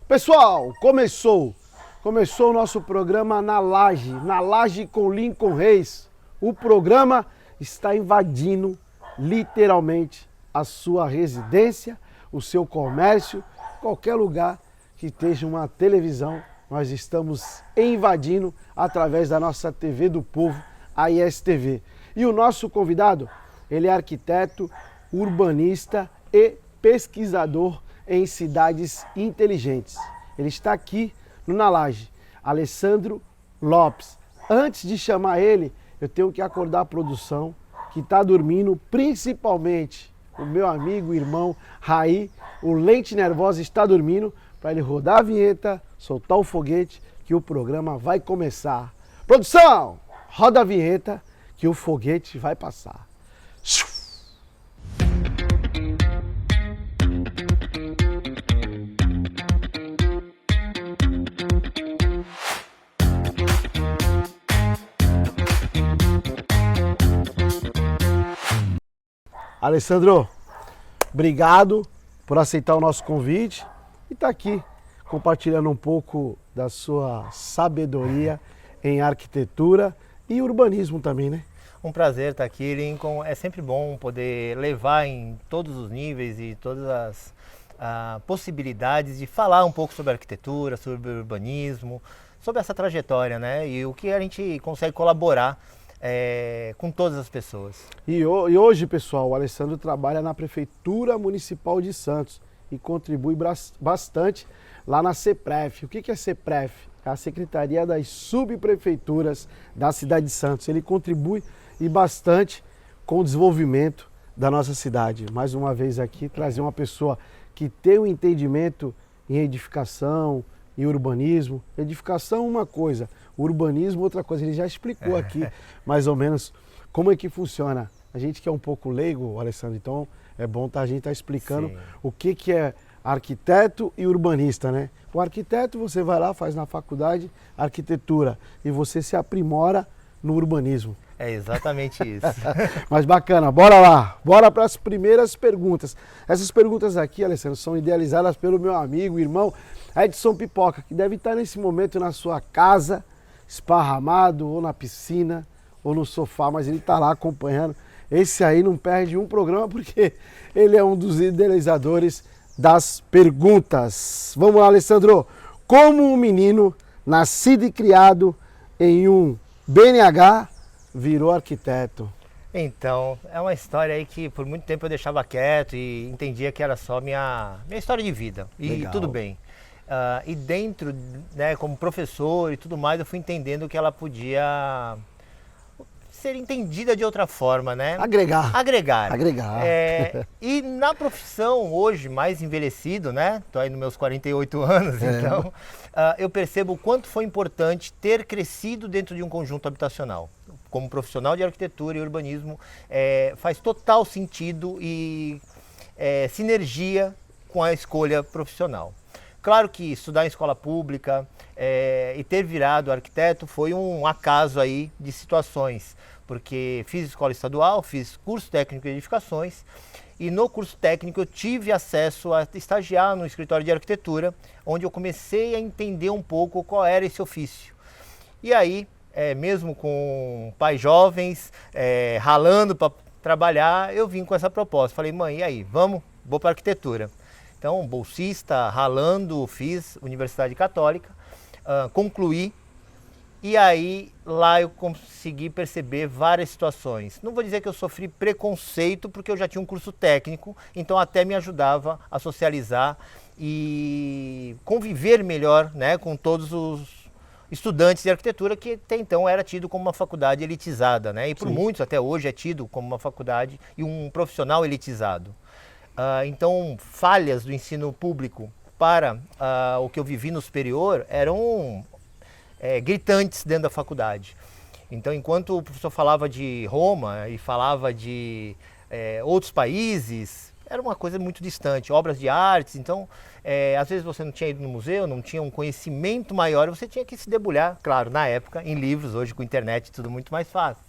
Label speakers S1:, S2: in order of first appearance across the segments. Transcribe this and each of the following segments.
S1: Pessoal, começou o nosso programa na Laje com Lincoln Reis. O programa está invadindo literalmente a sua residência, o seu comércio, qualquer lugar que esteja uma televisão, nós estamos invadindo através da nossa TV do Povo, a ISTV. E o nosso convidado, ele é arquiteto, urbanista e pesquisador em cidades inteligentes. Ele está aqui no Na Laje, Alessandro Lopes. Antes de chamar ele, eu tenho que acordar a produção que está dormindo, principalmente o meu amigo, irmão Raí, o Lente Nervosa está dormindo, para ele rodar a vinheta, soltar o foguete, que o programa vai começar. Produção, roda a vinheta que o foguete vai passar. Alessandro, obrigado por aceitar o nosso convite e estar aqui compartilhando um pouco da sua sabedoria em arquitetura e urbanismo também, né?
S2: Um prazer estar aqui, Lincoln. É sempre bom poder levar em todos os níveis e todas as possibilidades de falar um pouco sobre arquitetura, sobre urbanismo, sobre essa trajetória, né? E o que a gente consegue colaborar com todas as pessoas.
S1: E hoje, pessoal, o Alessandro trabalha na Prefeitura Municipal de Santos e contribui bastante lá na CEPREF. O que é a CEPREF? É a Secretaria das Subprefeituras da cidade de Santos. Ele contribui e bastante com o desenvolvimento da nossa cidade. Mais uma vez aqui, trazer uma pessoa que tem um entendimento em edificação e urbanismo. Edificação uma coisa, urbanismo outra coisa. Ele já explicou aqui mais ou menos como é que funciona. A gente que é um pouco leigo, Alessandro, então é bom a gente estar explicando Sim. o que é arquiteto e urbanista, né? O arquiteto você vai lá, faz na faculdade arquitetura e você se aprimora no urbanismo.
S2: É exatamente isso.
S1: Mas bacana, bora lá, bora para as primeiras perguntas. Essas perguntas aqui, Alessandro, são idealizadas pelo meu amigo, irmão Edson Pipoca, que deve estar nesse momento na sua casa, esparramado, ou na piscina, ou no sofá, mas ele está lá acompanhando. Esse aí não perde um programa porque ele é um dos idealizadores das perguntas. Vamos lá, Alessandro. Como um menino nascido e criado em um BNH virou arquiteto?
S2: Então, é uma história aí que por muito tempo eu deixava quieto e entendia que era só minha história de vida. E
S1: Legal.
S2: Tudo bem. E dentro, né, como professor e tudo mais, eu fui entendendo que ela podia ser entendida de outra forma, né?
S1: Agregar.
S2: E na profissão, hoje, mais envelhecido, né? Tô aí nos meus 48 anos, então, eu percebo o quanto foi importante ter crescido dentro de um conjunto habitacional. Como profissional de arquitetura e urbanismo, faz total sentido e sinergia com a escolha profissional. Claro que estudar em escola pública e ter virado arquiteto foi um acaso aí de situações, porque fiz escola estadual, fiz curso técnico de edificações e no curso técnico eu tive acesso a estagiar no escritório de arquitetura, onde eu comecei a entender um pouco qual era esse ofício. E aí, mesmo com pais jovens, ralando para trabalhar, eu vim com essa proposta. Falei, mãe, e aí, vou para arquitetura. Então, bolsista, ralando, fiz Universidade Católica, concluí e aí lá eu consegui perceber várias situações. Não vou dizer que eu sofri preconceito porque eu já tinha um curso técnico, então até me ajudava a socializar e conviver melhor, né, com todos os estudantes de arquitetura que até então era tido como uma faculdade elitizada, né, e por Sim. muitos até hoje é tido como uma faculdade e um profissional elitizado. Então, falhas do ensino público para o que eu vivi no superior eram gritantes dentro da faculdade. Então, enquanto o professor falava de Roma e falava de outros países, era uma coisa muito distante, obras de artes. Então, às vezes você não tinha ido no museu, não tinha um conhecimento maior, você tinha que se debulhar, claro, na época, em livros, hoje com internet tudo muito mais fácil.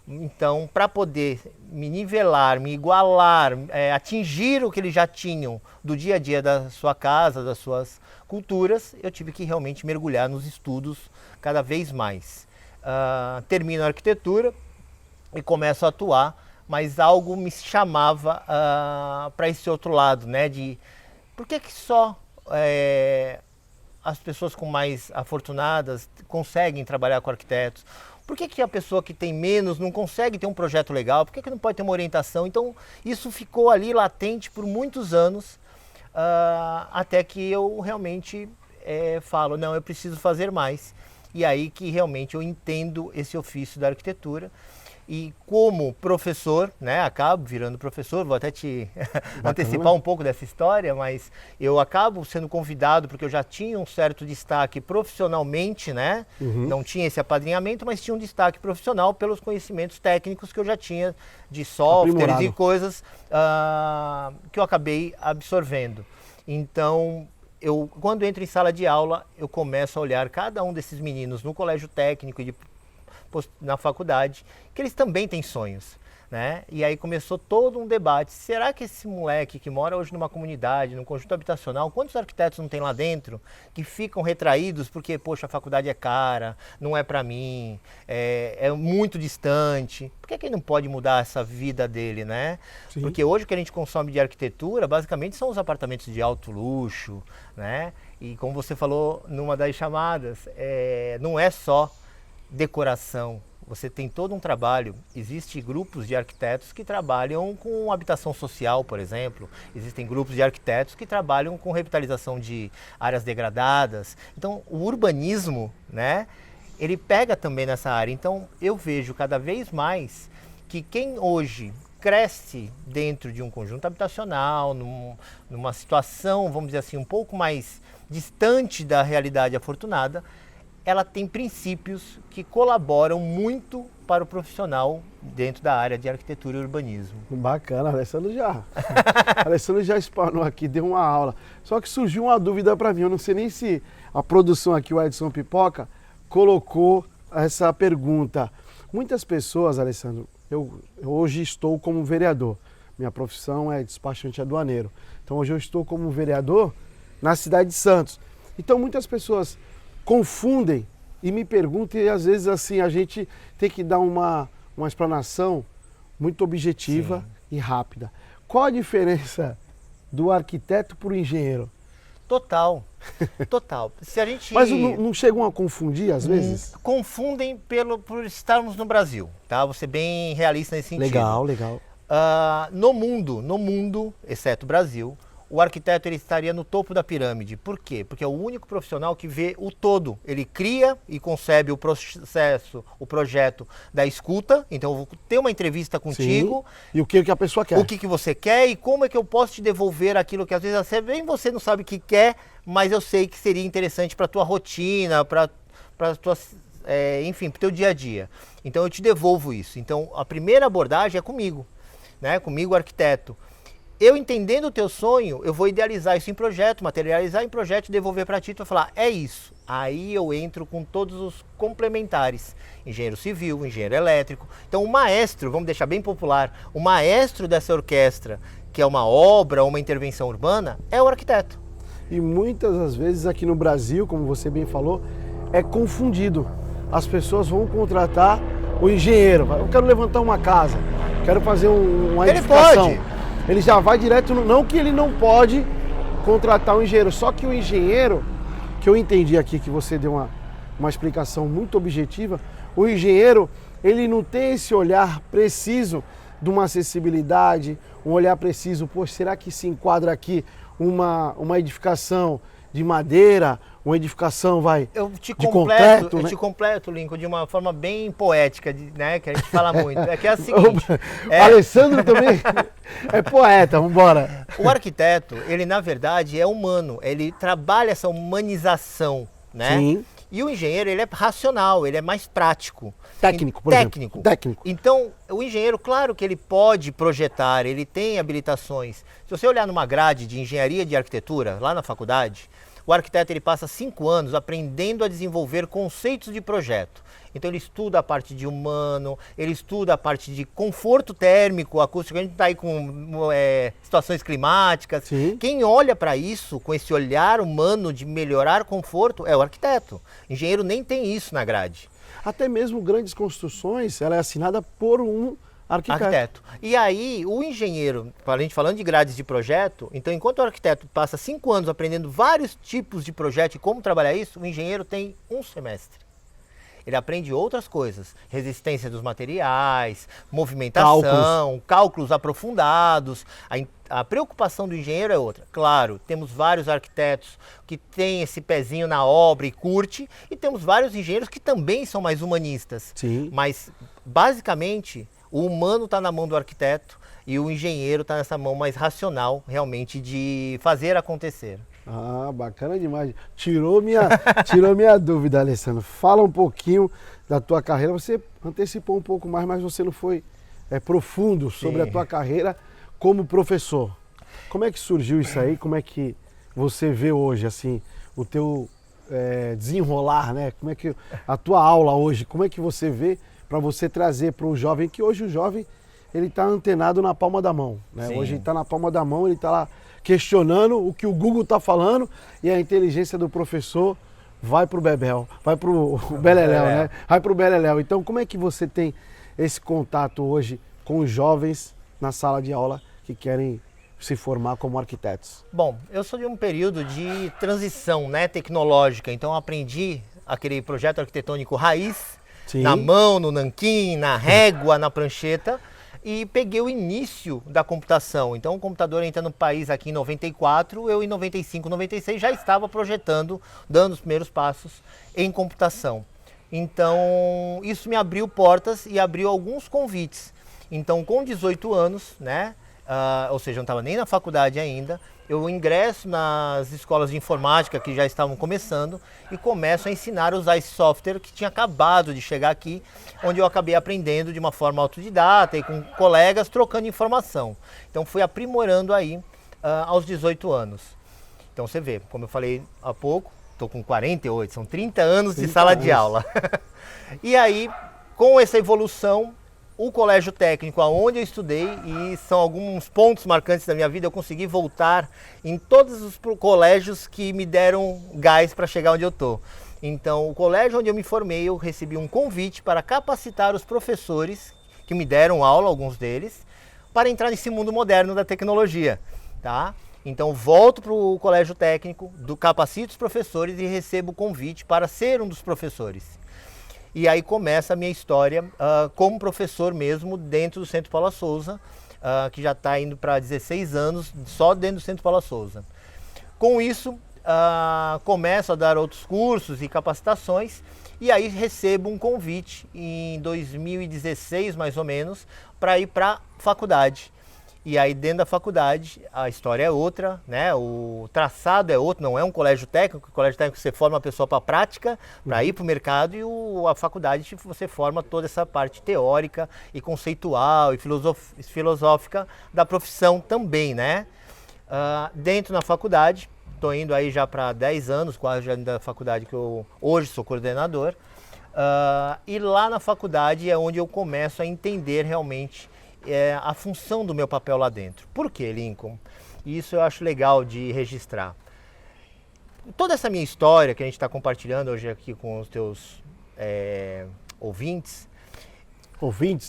S2: Então, para poder me nivelar, me igualar, atingir o que eles já tinham do dia a dia da sua casa, das suas culturas, eu tive que realmente mergulhar nos estudos cada vez mais. Termino a arquitetura e começo a atuar, mas algo me chamava para esse outro lado, né? De por que só as pessoas com mais afortunadas conseguem trabalhar com arquitetos? Por que a pessoa que tem menos não consegue ter um projeto legal? Por que não pode ter uma orientação? Então, isso ficou ali latente por muitos anos, até que eu realmente falo, não, eu preciso fazer mais. E aí que realmente eu entendo esse ofício da arquitetura. E como professor, né, acabo virando professor, vou até te antecipar um pouco dessa história, mas eu acabo sendo convidado porque eu já tinha um certo destaque profissionalmente, né? Não tinha esse apadrinhamento, mas tinha um destaque profissional pelos conhecimentos técnicos que eu já tinha de softwares e coisas que eu acabei absorvendo. Então, quando entro em sala de aula, eu começo a olhar cada um desses meninos no colégio técnico e na faculdade, que eles também têm sonhos, né? E aí começou todo um debate, será que esse moleque que mora hoje numa comunidade, num conjunto habitacional, quantos arquitetos não tem lá dentro que ficam retraídos porque, poxa, a faculdade é cara, não é para mim, é muito distante, por que ele não pode mudar essa vida dele, né? Sim. Porque hoje o que a gente consome de arquitetura, basicamente, são os apartamentos de alto luxo, né? E como você falou numa das chamadas, não é só decoração, você tem todo um trabalho, existem grupos de arquitetos que trabalham com habitação social, por exemplo, existem grupos de arquitetos que trabalham com revitalização de áreas degradadas, então o urbanismo, né, ele pega também nessa área, então eu vejo cada vez mais que quem hoje cresce dentro de um conjunto habitacional, numa situação, vamos dizer assim, um pouco mais distante da realidade afortunada, ela tem princípios que colaboram muito para o profissional dentro da área de arquitetura e urbanismo.
S1: Bacana, Alessandro já espanou aqui, deu uma aula. Só que surgiu uma dúvida para mim, eu não sei nem se a produção aqui, o Edson Pipoca, colocou essa pergunta. Muitas pessoas, Alessandro, eu hoje estou como vereador, minha profissão é despachante aduaneiro, então hoje eu estou como vereador na cidade de Santos. Então muitas pessoas confundem e me perguntam, e às vezes assim a gente tem que dar uma explanação muito objetiva e rápida. Qual a diferença do arquiteto para o engenheiro?
S2: Total. Se a gente...
S1: Mas não chegam a confundir às vezes?
S2: Confundem por estarmos no Brasil, tá? Vou ser bem realista nesse sentido.
S1: Legal.
S2: No mundo, exceto o Brasil, o arquiteto ele estaria no topo da pirâmide. Por quê? Porque é o único profissional que vê o todo. Ele cria e concebe o processo, o projeto da escuta. Então, eu vou ter uma entrevista contigo.
S1: Sim. E o que a pessoa quer.
S2: O que você quer e como é que eu posso te devolver aquilo que às vezes bem você não sabe o que quer, mas eu sei que seria interessante para a tua rotina, para tua, enfim, para o teu dia a dia. Então, eu te devolvo isso. Então, a primeira abordagem é comigo, né? Comigo, arquiteto. Eu entendendo o teu sonho, eu vou idealizar isso em projeto, materializar em projeto e devolver para ti, tu vai falar, é isso. Aí eu entro com todos os complementares, engenheiro civil, engenheiro elétrico. Então o maestro, vamos deixar bem popular, o maestro dessa orquestra, que é uma obra, uma intervenção urbana, é o arquiteto.
S1: E muitas das vezes aqui no Brasil, como você bem falou, é confundido. As pessoas vão contratar o engenheiro, eu quero levantar uma casa, quero fazer uma edificação.
S2: Ele pode.
S1: Ele já vai direto, não que ele não pode contratar um engenheiro, só que o engenheiro, que eu entendi aqui que você deu uma explicação muito objetiva, o engenheiro, ele não tem esse olhar preciso de uma acessibilidade, um olhar preciso, pô, será que se enquadra aqui uma edificação de madeira, uma edificação de concreto,
S2: Eu te completo, Lincoln, de uma forma bem poética, né, que a gente fala muito. É que é a seguinte...
S1: Alessandro também é poeta, vambora.
S2: O arquiteto, ele na verdade é humano, ele trabalha essa humanização, né?
S1: Sim.
S2: E o engenheiro, ele é racional, ele é mais prático.
S1: Técnico, por exemplo. Técnico.
S2: Então, o engenheiro, claro que ele pode projetar, ele tem habilitações. Se você olhar numa grade de engenharia de arquitetura, lá na faculdade, o arquiteto ele passa 5 anos aprendendo a desenvolver conceitos de projeto. Então ele estuda a parte de humano, ele estuda a parte de conforto térmico, acústico, a gente está aí com situações climáticas.
S1: Sim.
S2: Quem olha para isso, com esse olhar humano de melhorar conforto, é o arquiteto. Engenheiro nem tem isso na grade.
S1: Até mesmo grandes construções, ela é assinada por um arquiteto.
S2: E aí, o engenheiro, a gente falando de grades de projeto, então enquanto o arquiteto passa 5 anos aprendendo vários tipos de projeto e como trabalhar isso, o engenheiro tem 1 semestre. Ele aprende outras coisas, resistência dos materiais, movimentação, cálculos aprofundados. A preocupação do engenheiro é outra. Claro, temos vários arquitetos que têm esse pezinho na obra e curte, e temos vários engenheiros que também são mais humanistas.
S1: Sim.
S2: Mas, basicamente, o humano está na mão do arquiteto e o engenheiro está nessa mão mais racional, realmente, de fazer acontecer.
S1: Ah, bacana demais. Tirou minha dúvida, Alessandro. Fala um pouquinho da tua carreira. Você antecipou um pouco mais, mas você não foi profundo sobre a tua carreira como professor. Como é que surgiu isso aí? Como é que você vê hoje, assim, o teu desenrolar, né? Como é que a tua aula hoje, como é que você vê para você trazer para o jovem, que hoje o jovem, ele está antenado na palma da mão, né? Hoje ele está na palma da mão, ele está lá questionando o que o Google está falando e a inteligência do professor vai para o Bebel, vai para o Beleléu, né? Vai para o Beleléu. Então, como é que você tem esse contato hoje com os jovens na sala de aula que querem se formar como arquitetos?
S2: Bom, eu sou de um período de transição, né, tecnológica, então eu aprendi aquele projeto arquitetônico raiz,
S1: Sim.
S2: na mão, no nanquim, na régua, na prancheta, e peguei o início da computação. Então o computador entra no país aqui em 94, eu em 95, 96 já estava projetando, dando os primeiros passos em computação. Então isso me abriu portas e abriu alguns convites. Então com 18 anos, né, ou seja, eu não estava nem na faculdade ainda, eu ingresso nas escolas de informática que já estavam começando e começo a ensinar a usar esse software que tinha acabado de chegar aqui, onde eu acabei aprendendo de uma forma autodidata e com colegas trocando informação. Então fui aprimorando aí aos 18 anos. Então você vê, como eu falei há pouco, estou com 48, são 30 anos de sala de aula. E aí, com essa evolução, o colégio técnico aonde eu estudei, e são alguns pontos marcantes da minha vida, eu consegui voltar em todos os colégios que me deram gás para chegar onde eu estou. Então, o colégio onde eu me formei, eu recebi um convite para capacitar os professores que me deram aula, alguns deles, para entrar nesse mundo moderno da tecnologia, tá? Então, volto para o colégio técnico, capacito os professores e recebo o convite para ser um dos professores. E aí começa a minha história como professor mesmo dentro do Centro Paula Souza, que já está indo para 16 anos só dentro do Centro Paula Souza. Com isso, começo a dar outros cursos e capacitações e aí recebo um convite em 2016 mais ou menos para ir para a faculdade. E aí dentro da faculdade a história é outra, né? O traçado é outro, não é um colégio técnico. O colégio técnico você forma a pessoa para a prática, para ir para o mercado, e a faculdade você forma toda essa parte teórica e conceitual e filosófica da profissão também, né? Dentro da faculdade, estou indo aí já para 10 anos, quase já da faculdade que eu hoje sou coordenador. E lá na faculdade é onde eu começo a entender realmente a função do meu papel lá dentro. Por quê, Lincoln? Isso eu acho legal de registrar. Toda essa minha história que a gente está compartilhando hoje aqui com os teus ouvintes,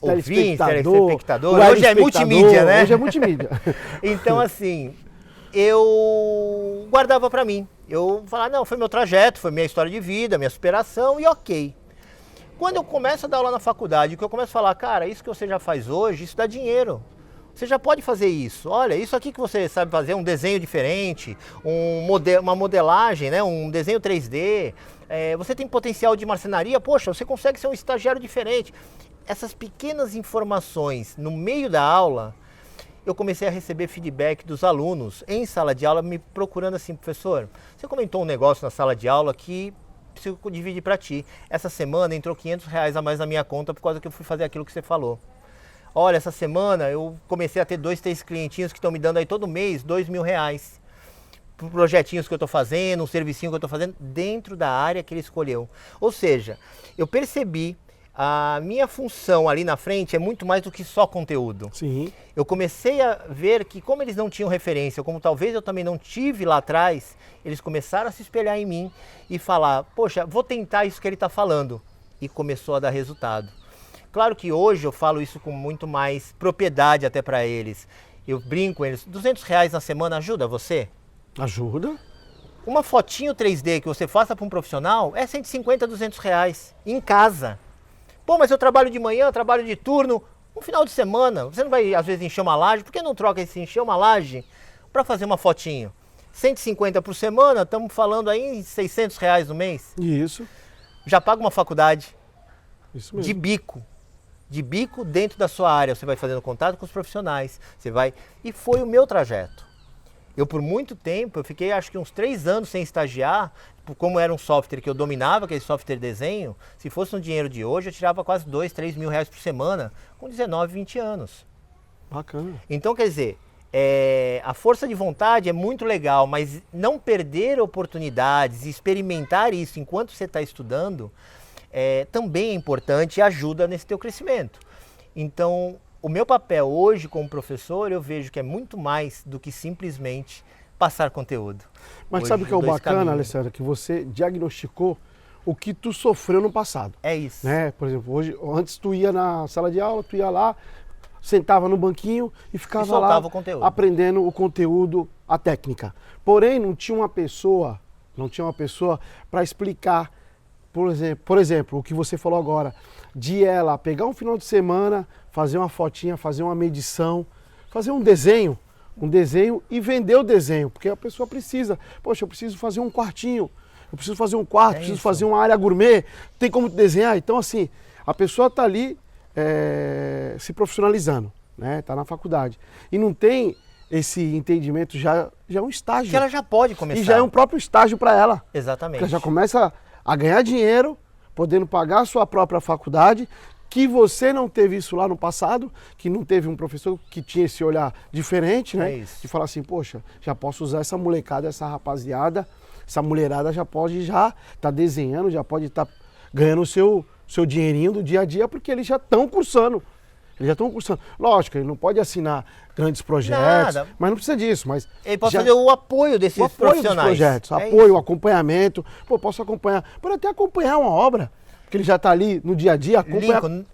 S2: telespectador. Hoje é multimídia, né?
S1: Hoje é multimídia.
S2: Então, assim, eu guardava para mim. Eu falava, não, foi meu trajeto, foi minha história de vida, minha superação e ok. Quando eu começo a dar aula na faculdade, que eu começo a falar, cara, isso que você já faz hoje, isso dá dinheiro. Você já pode fazer isso. Olha, isso aqui que você sabe fazer, um desenho diferente, uma modelagem, né? Um desenho 3D. Você tem potencial de marcenaria, poxa, você consegue ser um estagiário diferente. Essas pequenas informações no meio da aula, eu comecei a receber feedback dos alunos em sala de aula, me procurando assim, professor, você comentou um negócio na sala de aula que preciso dividir para ti. Essa semana entrou R$500 a mais na minha conta por causa que eu fui fazer aquilo que você falou. Olha, essa semana eu comecei a ter 2, 3 clientinhos que estão me dando aí todo mês R$2.000. projetinhos que eu estou fazendo, um servicinho que eu estou fazendo, dentro da área que ele escolheu. Ou seja, eu percebi a minha função ali na frente é muito mais do que só conteúdo.
S1: Sim.
S2: Eu comecei a ver que como eles não tinham referência, como talvez eu também não tive lá atrás, eles começaram a se espelhar em mim e falar, poxa, vou tentar isso que ele está falando. E começou a dar resultado. Claro que hoje eu falo isso com muito mais propriedade até para eles. Eu brinco com eles, R$200 na semana ajuda você?
S1: Ajuda.
S2: Uma fotinho 3D que você faça para um profissional é 150, R$200 em casa. Pô, mas eu trabalho de manhã, eu trabalho de turno, um final de semana, você não vai às vezes encher uma laje, por que não troca esse encher uma laje para fazer uma fotinho? 150 por semana, estamos falando aí em R$600 no mês.
S1: Isso.
S2: Já paga uma faculdade
S1: Isso mesmo.
S2: de bico dentro da sua área, você vai fazendo contato com os profissionais, você vai... E foi o meu trajeto. Eu por muito tempo, eu fiquei acho que uns 3 anos sem estagiar, como era um software que eu dominava, aquele software de desenho, se fosse no dinheiro de hoje, eu tirava quase 2, 3 mil reais por semana, com 19, 20 anos.
S1: Bacana.
S2: Então, quer dizer, a força de vontade é muito legal, mas não perder oportunidades e experimentar isso enquanto você está estudando, também é importante e ajuda nesse teu crescimento. Então, o meu papel hoje como professor, eu vejo que é muito mais do que simplesmente passar conteúdo.
S1: Mas
S2: Hoje,
S1: sabe o que é o
S2: dois
S1: bacana,
S2: caminhos.
S1: Alessandra? Que você diagnosticou o que tu sofreu no passado.
S2: É isso.
S1: Né? Por exemplo, hoje, antes tu ia na sala de aula, tu ia lá, sentava no banquinho e ficava
S2: E soltava
S1: lá
S2: o conteúdo.
S1: aprendendo o conteúdo, a técnica. Porém, não tinha uma pessoa para explicar, por exemplo, o que você falou agora, de ela pegar um final de semana, fazer uma fotinha, fazer uma medição, fazer um desenho e vender o desenho, porque a pessoa precisa. Poxa, eu preciso fazer um quartinho, eu preciso fazer um quarto, preciso fazer uma área gourmet, tem como desenhar? Então, assim, a pessoa está ali se profissionalizando, né? Está na faculdade. E não tem esse entendimento, já é um estágio.
S2: Que ela já pode começar.
S1: E já é um próprio estágio para ela.
S2: Exatamente.
S1: Porque ela já começa a ganhar dinheiro, podendo pagar a sua própria faculdade, que você não teve isso lá no passado, que não teve um professor que tinha esse olhar diferente, né?
S2: É isso.
S1: De falar assim, poxa, já posso usar essa molecada, essa rapaziada, essa mulherada já pode estar desenhando, já pode estar ganhando o seu dinheirinho do dia a dia, porque eles já estão cursando. Lógico, ele não pode assinar grandes projetos,
S2: Nada.
S1: mas não precisa disso. Mas
S2: Ele pode fazer o apoio desses
S1: o apoio dos
S2: profissionais.
S1: projetos,
S2: É
S1: apoio,
S2: isso.
S1: acompanhamento. Pô, posso acompanhar. Pode até acompanhar uma obra, porque ele já está ali no dia a dia, acompanha.
S2: Lincoln,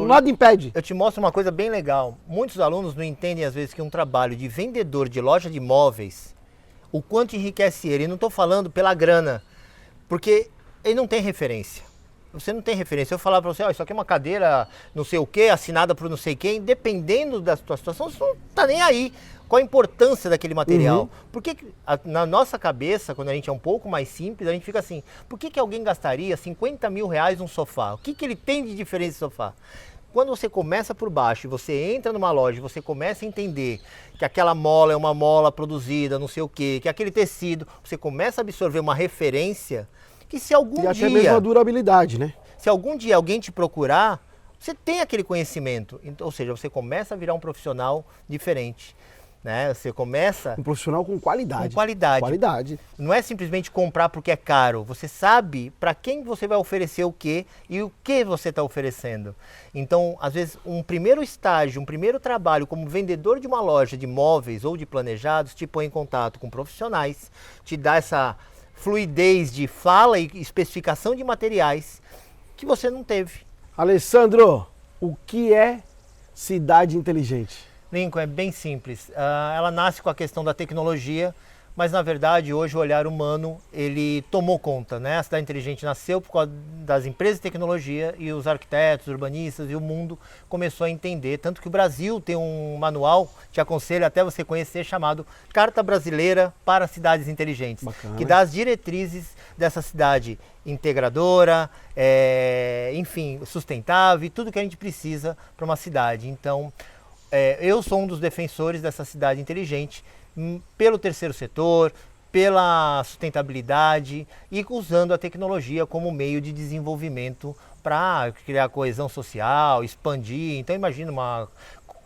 S1: Nada impede.
S2: eu te mostro uma coisa bem legal. Muitos alunos não entendem às vezes que um trabalho de vendedor de loja de imóveis, o quanto enriquece ele. E não estou falando pela grana, porque ele não tem referência. Você não tem referência. Eu falar para você, isso aqui é uma cadeira não sei o que, assinada por não sei quem, dependendo da tua situação, você não está nem aí. Qual a importância daquele material?
S1: Uhum.
S2: Porque na nossa cabeça, quando a gente é um pouco mais simples, a gente fica assim, por que alguém gastaria 50 mil reais num sofá? O que ele tem de diferença esse sofá? Quando você começa por baixo e você entra numa loja, você começa a entender que aquela mola é uma mola produzida, não sei o quê, que aquele tecido, você começa a absorver uma referência que se algum
S1: E até
S2: dia,
S1: mesmo a durabilidade, né?
S2: se algum dia alguém te procurar, você tem aquele conhecimento. Então, ou seja, você começa a virar um profissional diferente. Né? Você começa
S1: Um profissional com qualidade.
S2: com qualidade.
S1: Qualidade.
S2: Não é simplesmente comprar porque é caro. Você sabe para quem você vai oferecer o quê e o que você está oferecendo. Então, às vezes, um primeiro estágio, um primeiro trabalho como vendedor de uma loja de móveis ou de planejados te põe em contato com profissionais, te dá essa fluidez de fala e especificação de materiais que você não teve.
S1: Alessandro, o que é cidade inteligente?
S2: Lincoln, é bem simples. Ela nasce com a questão da tecnologia, mas na verdade hoje o olhar humano ele tomou conta, né? A cidade inteligente nasceu por causa das empresas de tecnologia e os arquitetos, urbanistas e o mundo começou a entender, tanto que o Brasil tem um manual, te aconselho até você conhecer, chamado Carta Brasileira para Cidades Inteligentes,
S1: Bacana.
S2: que dá as diretrizes dessa cidade integradora, enfim, sustentável e tudo que a gente precisa para uma cidade. Então, eu sou um dos defensores dessa cidade inteligente, pelo terceiro setor, pela sustentabilidade e usando a tecnologia como meio de desenvolvimento para criar coesão social, expandir. Então imagina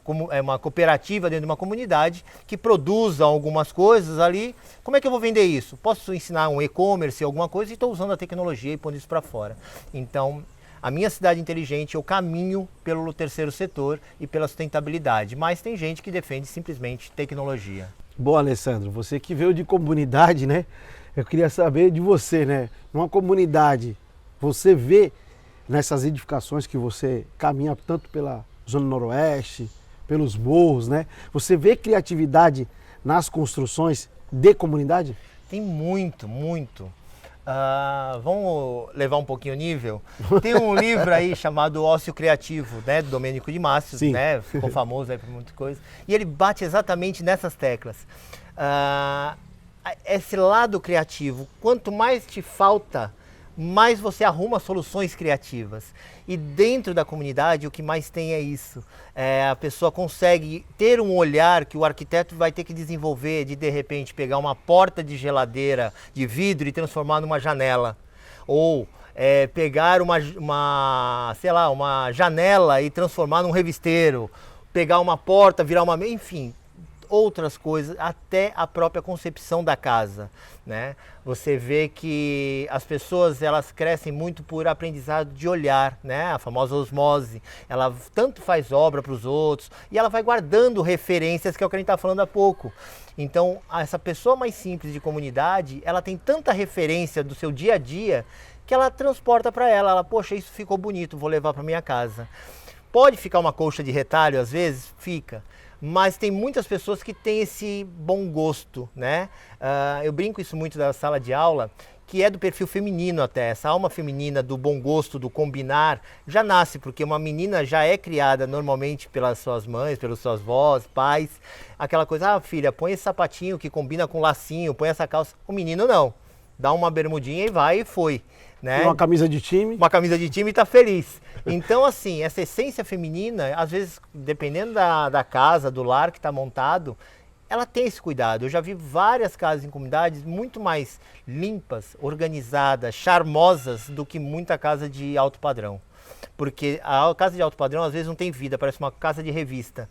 S2: uma cooperativa dentro de uma comunidade que produza algumas coisas ali. Como é que eu vou vender isso? Posso ensinar um e-commerce, alguma coisa, e estou usando a tecnologia e pondo isso para fora. Então, a minha cidade inteligente, eu caminho pelo terceiro setor e pela sustentabilidade, mas tem gente que defende simplesmente tecnologia.
S1: Bom, Alessandro, você que veio de comunidade, né? Eu queria saber de você, né? Numa comunidade, você vê nessas edificações que você caminha tanto pela Zona Noroeste, pelos morros, né? Você vê criatividade nas construções de comunidade?
S2: Tem muito, muito. Vamos levar um pouquinho o nível? Tem um livro aí chamado Ócio Criativo, né, do Domênico de Mastro, né, ficou famoso aí por muita coisa, e ele bate exatamente nessas teclas. Esse lado criativo, quanto mais te falta, mais você arruma soluções criativas. E dentro da comunidade o que mais tem é isso. A pessoa consegue ter um olhar que o arquiteto vai ter que desenvolver de repente pegar uma porta de geladeira de vidro e transformar numa janela. Ou pegar uma janela e transformar num revisteiro. Pegar uma porta, virar uma... Enfim, outras coisas, até a própria concepção da casa, né? Você vê que as pessoas, elas crescem muito por aprendizado de olhar, né? A famosa osmose, ela tanto faz obra para os outros e ela vai guardando referências, que é o que a gente está falando há pouco. Então, essa pessoa mais simples de comunidade, ela tem tanta referência do seu dia a dia que ela transporta para ela, poxa, isso ficou bonito, vou levar para minha casa. Pode ficar uma colcha de retalho às vezes? Fica. Mas tem muitas pessoas que têm esse bom gosto, né? Eu brinco isso muito da sala de aula, que é do perfil feminino até. Essa alma feminina do bom gosto, do combinar, já nasce, porque uma menina já é criada normalmente pelas suas mães, pelas suas avós, pais. Aquela coisa, filha, põe esse sapatinho que combina com lacinho, põe essa calça. O menino não. Dá uma bermudinha e vai e foi. Né?
S1: Uma camisa de time.
S2: Uma camisa de time e tá feliz. Então, assim, essa essência feminina, às vezes, dependendo da casa, do lar que está montado, ela tem esse cuidado. Eu já vi várias casas em comunidades muito mais limpas, organizadas, charmosas do que muita casa de alto padrão. Porque a casa de alto padrão, às vezes, não tem vida, parece uma casa de revista.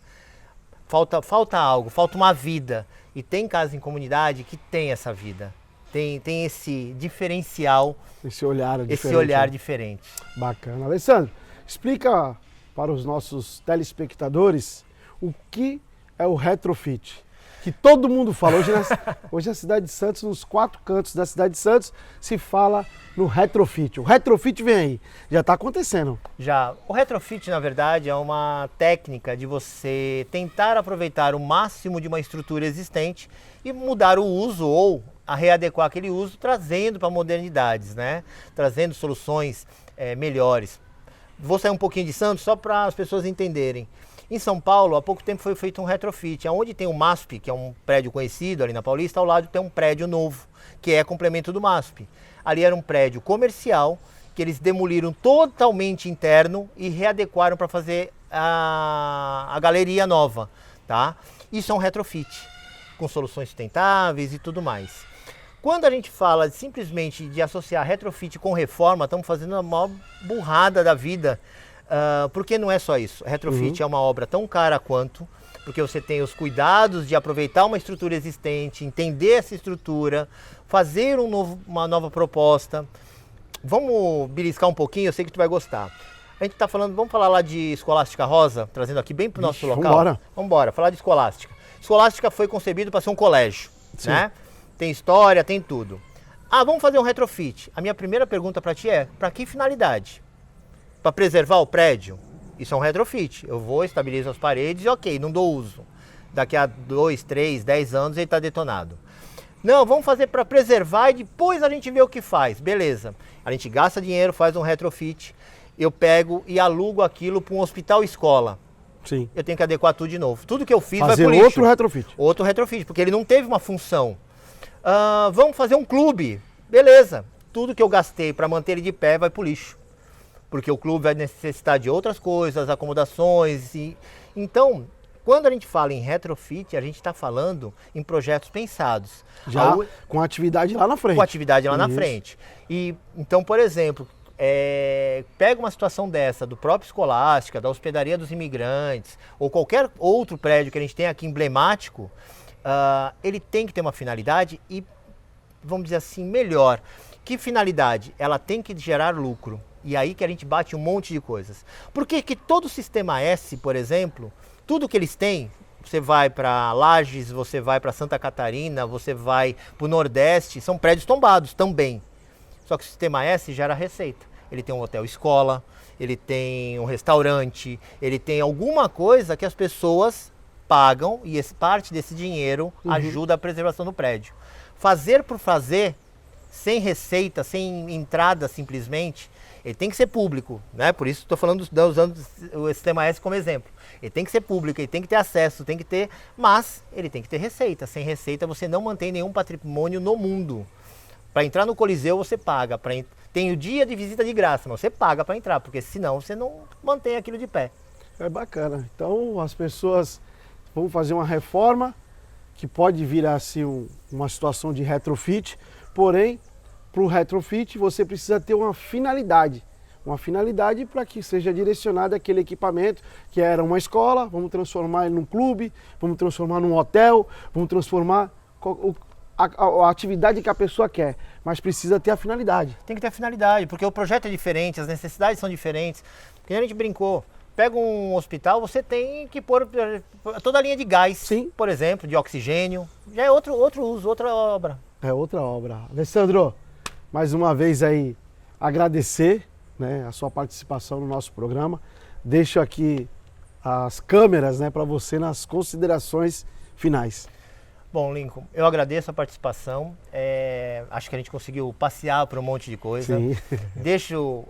S2: Falta algo, falta uma vida. E tem casa em comunidade que tem essa vida. Tem esse diferencial,
S1: esse olhar diferente.
S2: Esse olhar diferente.
S1: Bacana. Alessandro, explica para os nossos telespectadores o que é o retrofit. Que todo mundo fala. Hoje a cidade de Santos, nos 4 cantos da cidade de Santos, se fala no retrofit. O retrofit vem aí. Já está acontecendo.
S2: Já. O retrofit, na verdade, é uma técnica de você tentar aproveitar o máximo de uma estrutura existente e mudar o uso ou a readequar aquele uso, trazendo para modernidades, né? Trazendo soluções melhores. Vou sair um pouquinho de Santos só para as pessoas entenderem. Em São Paulo, há pouco tempo foi feito um retrofit, onde tem o MASP, que é um prédio conhecido ali na Paulista, ao lado tem um prédio novo, que é complemento do MASP. Ali era um prédio comercial, que eles demoliram totalmente interno e readequaram para fazer a galeria nova, tá? Isso é um retrofit, com soluções sustentáveis e tudo mais. Quando a gente fala simplesmente de associar retrofit com reforma, estamos fazendo a maior burrada da vida, porque não é só isso. Retrofit é uma obra tão cara quanto, porque você tem os cuidados de aproveitar uma estrutura existente, entender essa estrutura, fazer uma nova proposta. Vamos beliscar um pouquinho, eu sei que tu vai gostar. A gente está falando, vamos falar lá de Escolástica Rosa, trazendo aqui bem para o nosso local?
S1: Vambora.
S2: Vambora, falar de Escolástica. Escolástica foi concebido para ser um colégio, né? Tem história, tem tudo. Vamos fazer um retrofit. A minha primeira pergunta para ti é, para que finalidade? Para preservar o prédio? Isso é um retrofit. Eu vou, estabilizo as paredes e ok, não dou uso. Daqui a 2, 3, 10 anos ele está detonado. Não, vamos fazer para preservar e depois a gente vê o que faz. Beleza. A gente gasta dinheiro, faz um retrofit. Eu pego e alugo aquilo para um hospital escola.
S1: Sim.
S2: Eu tenho que adequar tudo de novo. Tudo que eu fiz vai
S1: pro
S2: lixo.
S1: Outro retrofit.
S2: Outro retrofit, porque ele não teve uma função. Vamos fazer um clube. Beleza. Tudo que eu gastei para manter ele de pé vai pro lixo. Porque o clube vai necessitar de outras coisas, acomodações. Então, quando a gente fala em retrofit, a gente está falando em projetos pensados.
S1: Já com atividade lá na frente.
S2: Com atividade lá na frente. E, então, por exemplo, pega uma situação dessa, do próprio Escolástica, da Hospedaria dos Imigrantes, ou qualquer outro prédio que a gente tem aqui emblemático, ele tem que ter uma finalidade e, vamos dizer assim, melhor. Que finalidade? Ela tem que gerar lucro. E aí que a gente bate um monte de coisas. Por que que todo o Sistema S, por exemplo, tudo que eles têm, você vai para Lages, você vai para Santa Catarina, você vai para o Nordeste, são prédios tombados também. Só que o Sistema S gera receita. Ele tem um hotel escola, ele tem um restaurante, ele tem alguma coisa que as pessoas pagam e parte desse dinheiro ajuda a preservação do prédio. Fazer por fazer, sem receita, sem entrada simplesmente, ele tem que ser público, né? Por isso estou falando, usando o Sistema S como exemplo. Ele tem que ser público, ele tem que ter acesso, tem que ter, mas ele tem que ter receita. Sem receita você não mantém nenhum patrimônio no mundo. Para entrar no Coliseu você paga, tem o dia de visita de graça, mas você paga para entrar, porque senão você não mantém aquilo de pé.
S1: É bacana. Então as pessoas vão fazer uma reforma que pode virar assim uma situação de retrofit, porém para o retrofit você precisa ter uma finalidade para que seja direcionado aquele equipamento que era uma escola, vamos transformar ele num clube, vamos transformar num hotel, vamos transformar a atividade que a pessoa quer, mas precisa ter a finalidade.
S2: Tem que ter a finalidade, porque o projeto é diferente, as necessidades são diferentes. Porque a gente brincou, pega um hospital, você tem que pôr toda a linha de gás,
S1: sim,
S2: por exemplo, de oxigênio, já é outro uso, outra obra.
S1: É outra obra. Alessandro, mais uma vez aí agradecer, né, a sua participação no nosso programa. Deixo aqui as câmeras, né, para você nas considerações finais.
S2: Bom, Lincoln, eu agradeço a participação. Acho que a gente conseguiu passear por um monte de coisa.
S1: Sim.
S2: Deixo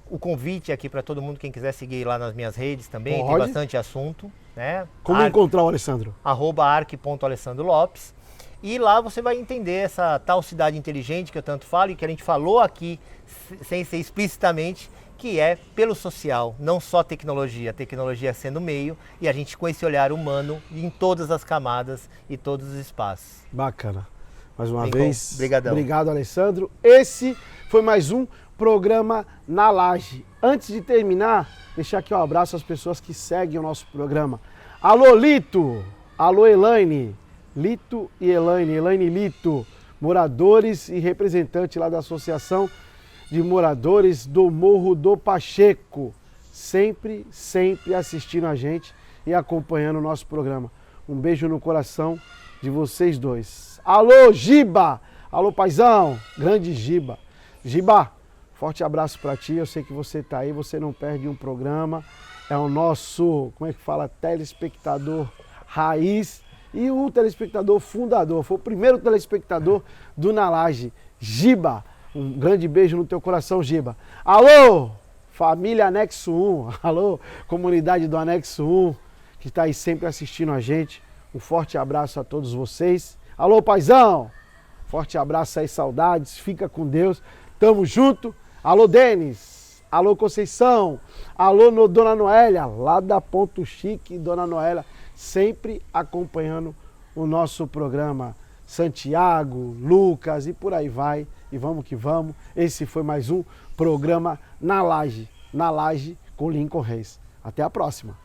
S2: o convite aqui para todo mundo, quem quiser seguir lá nas minhas redes também,
S1: pode.
S2: Tem bastante assunto. Né?
S1: Como encontrar o Alessandro?
S2: @arc.alessandrolopes. E lá você vai entender essa tal cidade inteligente que eu tanto falo e que a gente falou aqui, sem ser explicitamente, que é pelo social, não só tecnologia sendo meio, e a gente com esse olhar humano em todas as camadas e todos os espaços.
S1: Bacana. Mais uma
S2: Lincoln,
S1: vez,
S2: brigadão.
S1: Obrigado, Alessandro. Esse foi mais um programa Na Laje. Antes de terminar, deixar aqui um abraço às pessoas que seguem o nosso programa. Alô, Lito! Alô, Elaine! Lito e Elaine Lito, moradores e representante lá da Associação de Moradores do Morro do Pacheco, sempre assistindo a gente e acompanhando o nosso programa. Um beijo no coração de vocês dois. Alô, Giba! Alô, paizão! Grande Giba! Giba, forte abraço para ti, eu sei que você tá aí, você não perde um programa, é o nosso, como é que fala, telespectador raiz, e o telespectador fundador, foi o primeiro telespectador do Na Laje. Giba, um grande beijo no teu coração, Giba. Alô, família Anexo 1, alô, comunidade do Anexo 1, que está aí sempre assistindo a gente. Um forte abraço a todos vocês. Alô, paizão, forte abraço aí, saudades, fica com Deus, tamo junto. Alô, Denis, alô, Conceição, alô, Dona Noélia, lá da Ponto Chique, Dona Noélia, sempre acompanhando o nosso programa. Santiago, Lucas e por aí vai. E vamos que vamos. Esse foi mais um programa Na Laje com Lincoln Reis. Até a próxima.